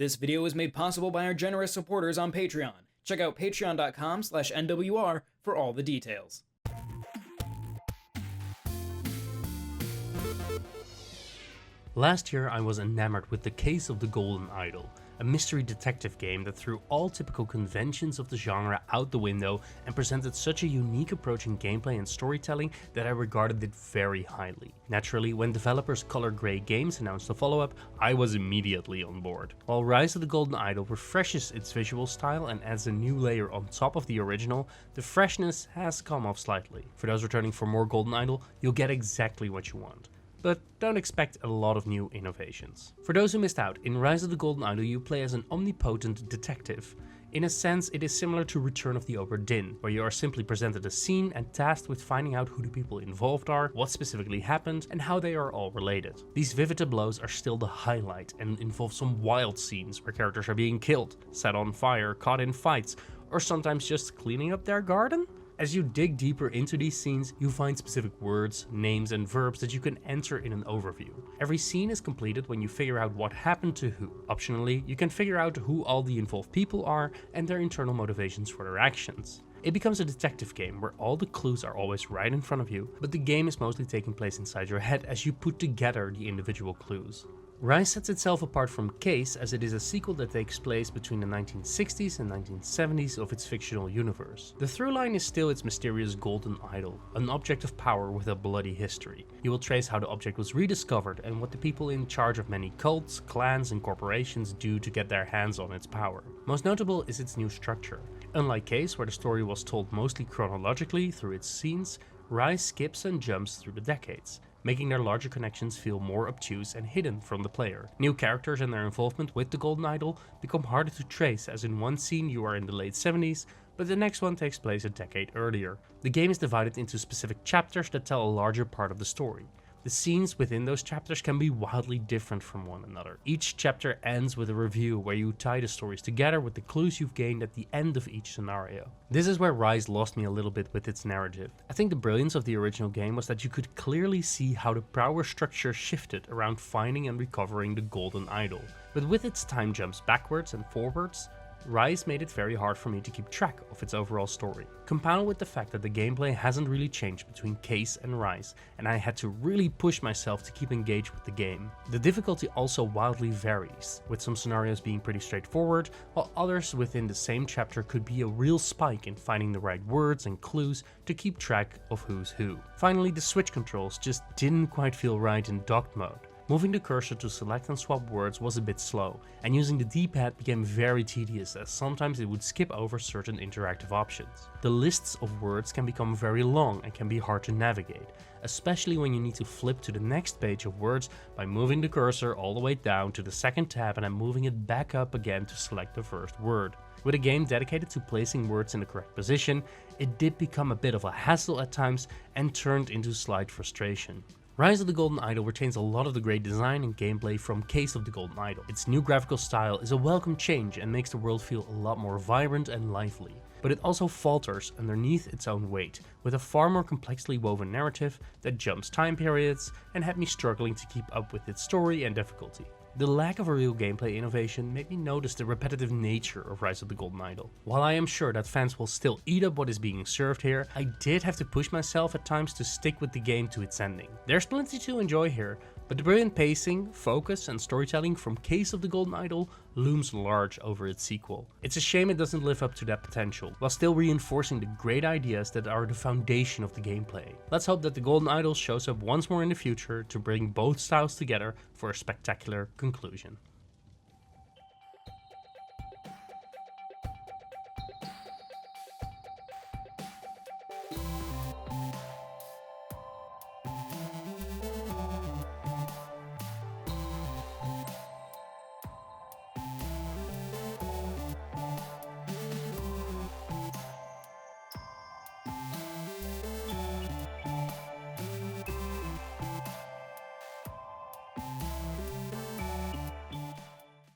This video is made possible by our generous supporters on Patreon. Check out patreon.com/NWR for all the details. Last year I was enamored with The Case of the Golden Idol, a mystery detective game that threw all typical conventions of the genre out the window and presented such a unique approach in gameplay and storytelling that I regarded it very highly. Naturally, when developers Color Grey Games announced a follow-up, I was immediately on board. While Rise of the Golden Idol refreshes its visual style and adds a new layer on top of the original, the freshness has come off slightly. For those returning for more Golden Idol, you'll get exactly what you want. But don't expect a lot of new innovations. For those who missed out, in Rise of the Golden Idol you play as an omnipotent detective. In a sense, it is similar to Return of the Obra Dinn, where you are simply presented a scene and tasked with finding out who the people involved are, what specifically happened, and how they are all related. These vivid tableaus are still the highlight and involve some wild scenes where characters are being killed, set on fire, caught in fights, or sometimes just cleaning up their garden. As you dig deeper into these scenes, you find specific words, names and verbs that you can enter in an overview. Every scene is completed when you figure out what happened to who. Optionally, you can figure out who all the involved people are and their internal motivations for their actions. It becomes a detective game where all the clues are always right in front of you, but the game is mostly taking place inside your head as you put together the individual clues. Rise sets itself apart from Case as it is a sequel that takes place between the 1960s and 1970s of its fictional universe. The through line is still its mysterious golden idol, an object of power with a bloody history. You will trace how the object was rediscovered and what the people in charge of many cults, clans and corporations do to get their hands on its power. Most notable is its new structure. Unlike Case, where the story was told mostly chronologically through its scenes, Rise skips and jumps through the decades, making their larger connections feel more obtuse and hidden from the player. New characters and their involvement with the Golden Idol become harder to trace, as in one scene you are in the late 70s, but the next one takes place a decade earlier. The game is divided into specific chapters that tell a larger part of the story. The scenes within those chapters can be wildly different from one another. Each chapter ends with a review where you tie the stories together with the clues you've gained at the end of each scenario. This is where Rise lost me a little bit with its narrative. I think the brilliance of the original game was that you could clearly see how the power structure shifted around finding and recovering the Golden Idol. But with its time jumps backwards and forwards, Rise made it very hard for me to keep track of its overall story. Compounded with the fact that the gameplay hasn't really changed between Case and Rise, and I had to really push myself to keep engaged with the game. The difficulty also wildly varies, with some scenarios being pretty straightforward, while others within the same chapter could be a real spike in finding the right words and clues to keep track of who's who. Finally, the switch controls just didn't quite feel right in docked mode. Moving the cursor to select and swap words was a bit slow, and using the D-pad became very tedious as sometimes it would skip over certain interactive options. The lists of words can become very long and can be hard to navigate, especially when you need to flip to the next page of words by moving the cursor all the way down to the second tab and then moving it back up again to select the first word. With a game dedicated to placing words in the correct position, it did become a bit of a hassle at times and turned into slight frustration. Rise of the Golden Idol retains a lot of the great design and gameplay from Case of the Golden Idol. Its new graphical style is a welcome change and makes the world feel a lot more vibrant and lively. But it also falters underneath its own weight, with a far more complexly woven narrative that jumps time periods and had me struggling to keep up with its story and difficulty. The lack of a real gameplay innovation made me notice the repetitive nature of Rise of the Golden Idol. While I am sure that fans will still eat up what is being served here, I did have to push myself at times to stick with the game to its ending. There's plenty to enjoy here, but the brilliant pacing, focus and storytelling from Case of the Golden Idol looms large over its sequel. It's a shame it doesn't live up to that potential, while still reinforcing the great ideas that are the foundation of the gameplay. Let's hope that the Golden Idol shows up once more in the future to bring both styles together for a spectacular conclusion.